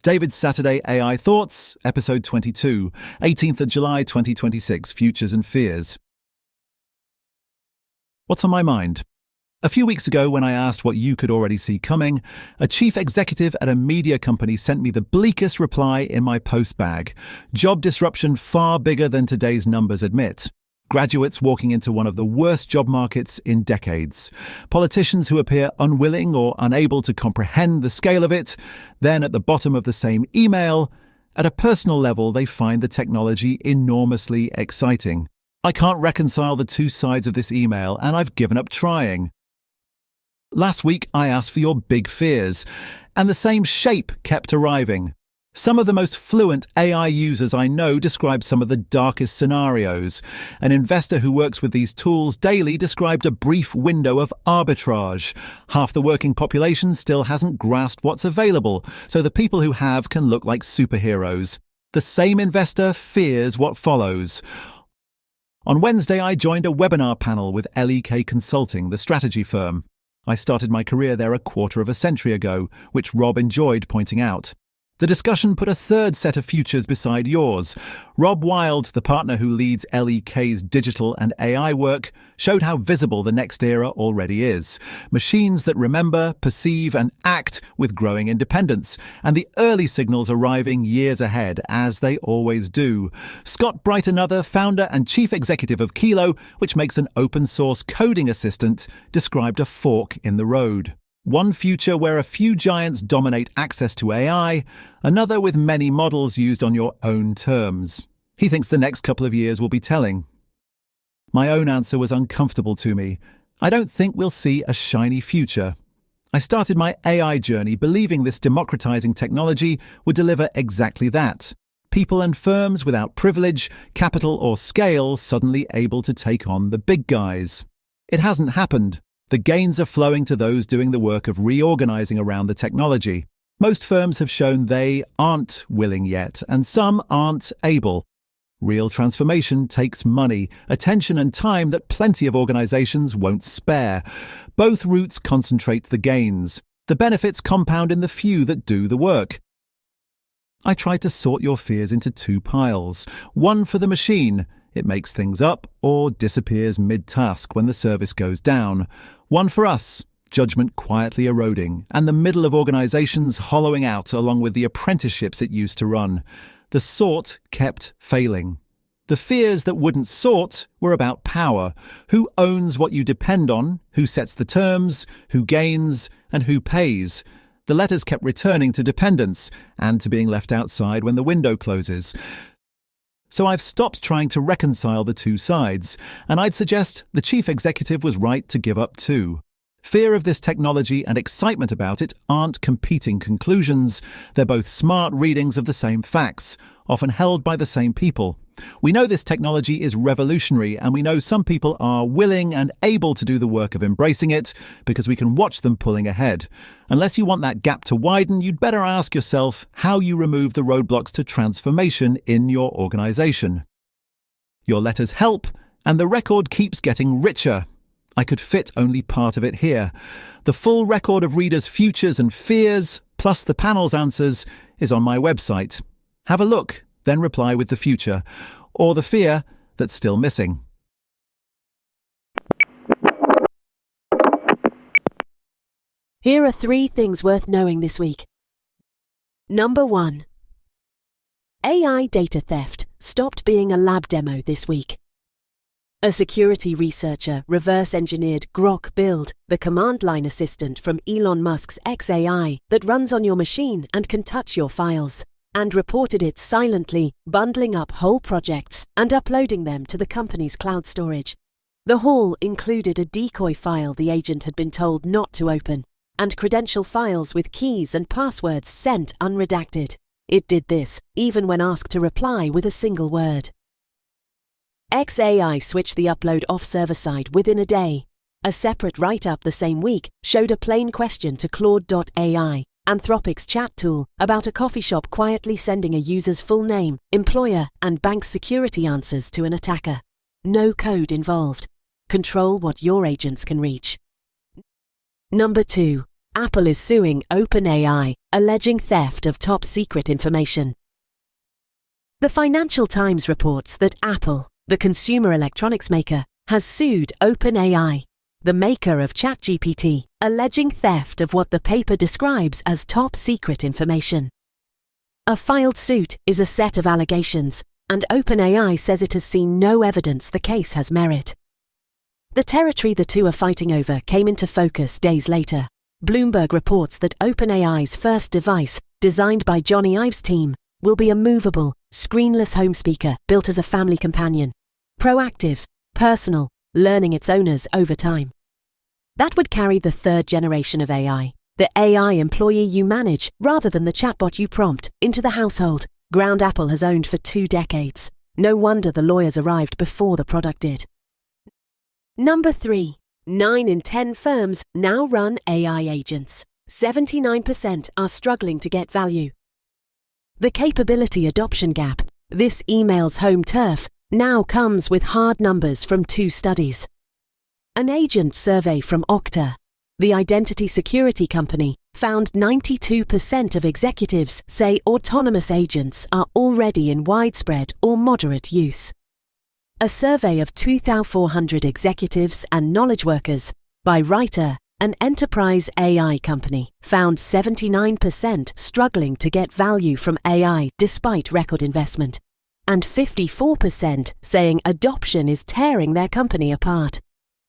David's Saturday AI Thoughts, episode 22, 18th of July 2026, Futures and Fears. What's on my mind? A few weeks ago, when I asked what you could already see coming, a chief executive at a media company sent me the bleakest reply in my postbag. Job disruption far bigger than today's numbers admit. Graduates walking into one of the worst job markets in decades. Politicians who appear unwilling or unable to comprehend the scale of it. Then at the bottom of the same email, at a personal level, they find the technology enormously exciting. I can't reconcile the two sides of this email, and I've given up trying. Last week, I asked for your big fears, and the same shape kept arriving. Some of the most fluent AI users I know describe some of the darkest scenarios. An investor who works with these tools daily described a brief window of arbitrage. Half the working population still hasn't grasped what's available, so the people who have can look like superheroes. The same investor fears what follows. On Wednesday, I joined a webinar panel with LEK Consulting, the strategy firm. I started my career there a quarter of a century ago, which Rob enjoyed pointing out. The discussion put a third set of futures beside yours. Rob Wild, the partner who leads LEK's digital and AI work, showed how visible the next era already is. Machines that remember, perceive, and act with growing independence, and the early signals arriving years ahead, as they always do. Scott Bright, another founder and chief executive of Kilo, which makes an open-source coding assistant, described a fork in the road. One future where a few giants dominate access to AI, another with many models used on your own terms. He thinks the next couple of years will be telling. My own answer was uncomfortable to me. I don't think we'll see a shiny future. I started my AI journey believing this democratizing technology would deliver exactly that. People and firms without privilege, capital, or scale suddenly able to take on the big guys. It hasn't happened. The gains are flowing to those doing the work of reorganizing around the technology. Most firms have shown they aren't willing yet, and some aren't able. Real transformation takes money, attention, and time that plenty of organizations won't spare. Both routes concentrate the gains. The benefits compound in the few that do the work. I tried to sort your fears into two piles. One for the machine. It makes things up or disappears mid-task when the service goes down. One for us, judgment quietly eroding, and the middle of organizations hollowing out along with the apprenticeships it used to run. The sort kept failing. The fears that wouldn't sort were about power. Who owns what you depend on? Who sets the terms? Who gains? And who pays? The letters kept returning to dependence and to being left outside when the window closes. So I've stopped trying to reconcile the two sides, and I'd suggest the chief executive was right to give up too. Fear of this technology and excitement about it aren't competing conclusions. They're both smart readings of the same facts, often held by the same people. We know this technology is revolutionary, and we know some people are willing and able to do the work of embracing it because we can watch them pulling ahead. Unless you want that gap to widen, you'd better ask yourself how you remove the roadblocks to transformation in your organization. Your letters help, and the record keeps getting richer. I could fit only part of it here. The full record of readers' futures and fears, plus the panel's answers, is on my website. Have a look. Then reply with the future, or the fear that's still missing. Here are 3 things worth knowing this week. Number 1. AI data theft stopped being a lab demo this week. A security researcher reverse-engineered Grok Build, the command line assistant from Elon Musk's xAI that runs on your machine and can touch your files, and reported it silently, bundling up whole projects and uploading them to the company's cloud storage. The haul included a decoy file the agent had been told not to open, and credential files with keys and passwords sent unredacted. It did this even when asked to reply with a single word. xAI switched the upload off server-side within a day. A separate write-up the same week showed a plain question to claude.ai, Anthropic's chat tool, about a coffee shop quietly sending a user's full name, employer, and bank security answers to an attacker. No code involved. Control what your agents can reach. Number 2. Apple is suing OpenAI, alleging theft of top-secret information. The Financial Times reports that Apple, the consumer electronics maker, has sued OpenAI, the maker of ChatGPT, alleging theft of what the paper describes as top-secret information. A filed suit is a set of allegations, and OpenAI says it has seen no evidence the case has merit. The territory the two are fighting over came into focus days later. Bloomberg reports that OpenAI's first device, designed by Jony Ive's team, will be a moveable, screenless home speaker built as a family companion. Proactive, personal, learning its owners over time. That would carry the third generation of AI, the AI employee you manage rather than the chatbot you prompt, into the household, ground Apple has owned for 2 decades. No wonder the lawyers arrived before the product did. Number 3. 9 in 10 firms now run AI agents. 79% are struggling to get value. The capability adoption gap, this email's home turf, now comes with hard numbers from 2 studies. An agent survey from Okta, the identity security company, found 92% of executives say autonomous agents are already in widespread or moderate use. A survey of 2,400 executives and knowledge workers by Writer, an enterprise AI company, found 79% struggling to get value from AI despite record investment, and 54% saying adoption is tearing their company apart.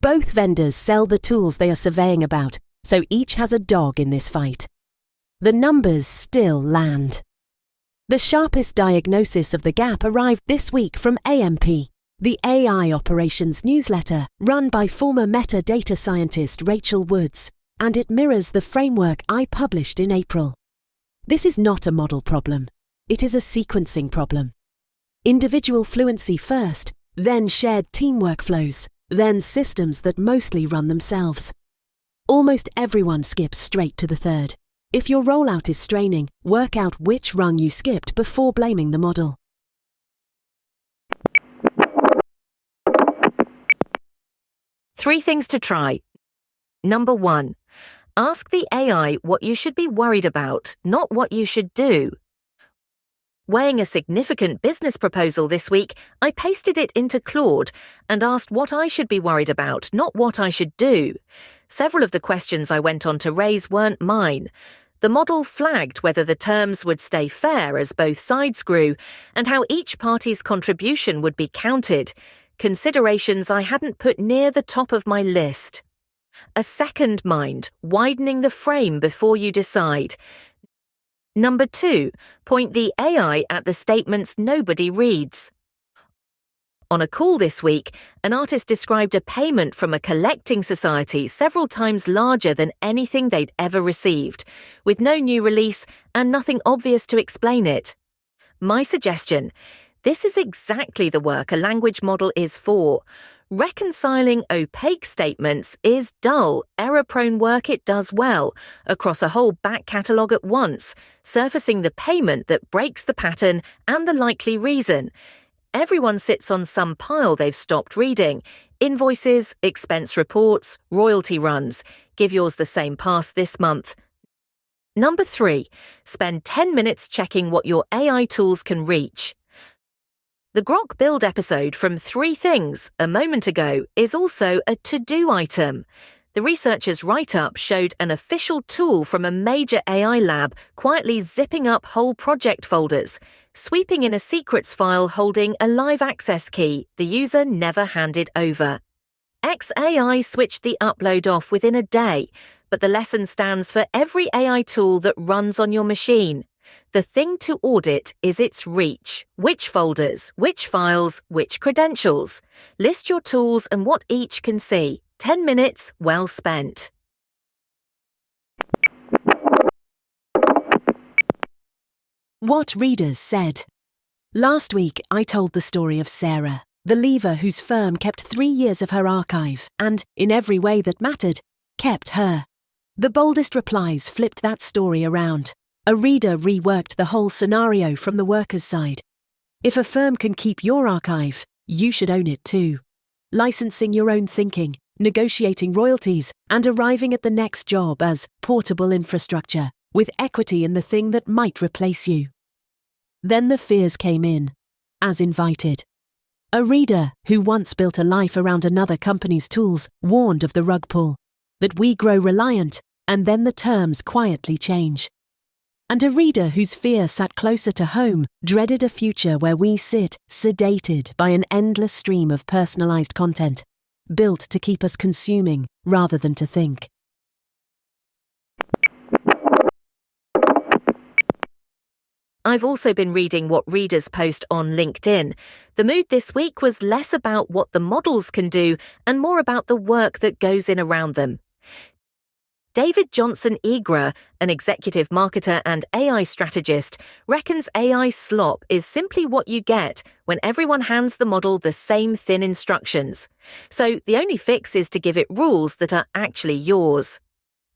Both vendors sell the tools they are surveying about, so each has a dog in this fight. The numbers still land. The sharpest diagnosis of the gap arrived this week from AMP, the AI operations newsletter run by former Meta data scientist Rachel Woods, and it mirrors the framework I published in April. This is not a model problem. It is a sequencing problem. Individual fluency first, then shared team workflows, then systems that mostly run themselves. Almost everyone skips straight to the third. If your rollout is straining, work out which rung you skipped before blaming the model. Three things to try. Number 1. Ask the AI what you should be worried about, not what you should do. Weighing a significant business proposal this week, I pasted it into Claude and asked what I should be worried about, not what I should do. Several of the questions I went on to raise weren't mine. The model flagged whether the terms would stay fair as both sides grew and how each party's contribution would be counted. Considerations I hadn't put near the top of my list. A second mind, widening the frame before you decide. Number 2, point the AI at the statements nobody reads. On a call this week, an artist described a payment from a collecting society several times larger than anything they'd ever received, with no new release and nothing obvious to explain it. My suggestion: this is exactly the work a language model is for. Reconciling opaque statements is dull, error-prone work it does well, across a whole back catalogue at once, surfacing the payment that breaks the pattern and the likely reason. Everyone sits on some pile they've stopped reading. Invoices, expense reports, royalty runs. Give yours the same pass this month. Number 3, spend 10 minutes checking what your AI tools can reach. The Grok Build episode from 3 Things a moment ago is also a to-do item. The researchers' write-up showed an official tool from a major AI lab quietly zipping up whole project folders, sweeping in a secrets file holding a live access key the user never handed over. XAI switched the upload off within a day, but the lesson stands for every AI tool that runs on your machine. The thing to audit is its reach. Which folders, which files, which credentials. List your tools and what each can see. 10 minutes well spent. What readers said. Last week, I told the story of Sarah, the leaver whose firm kept 3 years of her archive and, in every way that mattered, kept her. The boldest replies flipped that story around. A reader reworked the whole scenario from the worker's side. If a firm can keep your archive, you should own it too. Licensing your own thinking, negotiating royalties, and arriving at the next job as portable infrastructure, with equity in the thing that might replace you. Then the fears came in, as invited. A reader who once built a life around another company's tools warned of the rug pull, that we grow reliant and then the terms quietly change. And a reader whose fear sat closer to home dreaded a future where we sit sedated by an endless stream of personalized content, built to keep us consuming rather than to think. I've also been reading what readers post on LinkedIn. The mood this week was less about what the models can do and more about the work that goes in around them. David Johnson Egra, an executive marketer and AI strategist, reckons AI slop is simply what you get when everyone hands the model the same thin instructions. So the only fix is to give it rules that are actually yours.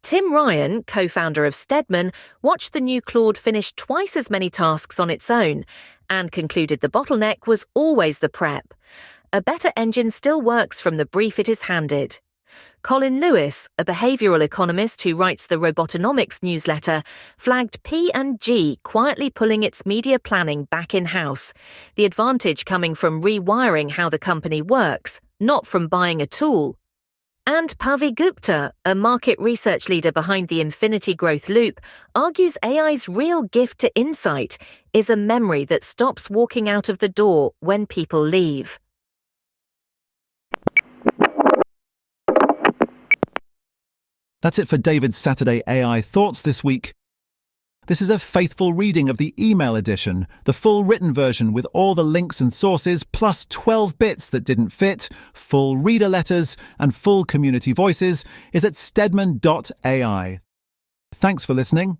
Tim Ryan, co-founder of Stedman, watched the new Claude finish twice as many tasks on its own and concluded the bottleneck was always the prep. A better engine still works from the brief it is handed. Colin Lewis, a behavioural economist who writes the Robotonomics newsletter, flagged P&G quietly pulling its media planning back in-house, the advantage coming from rewiring how the company works, not from buying a tool. And Pavi Gupta, a market research leader behind the Infinity Growth Loop, argues AI's real gift to insight is a memory that stops walking out of the door when people leave. That's it for David's Saturday AI Thoughts this week. This is a faithful reading of the email edition. The full written version with all the links and sources, plus 12 bits that didn't fit, full reader letters, and full community voices is at stedman.ai. Thanks for listening.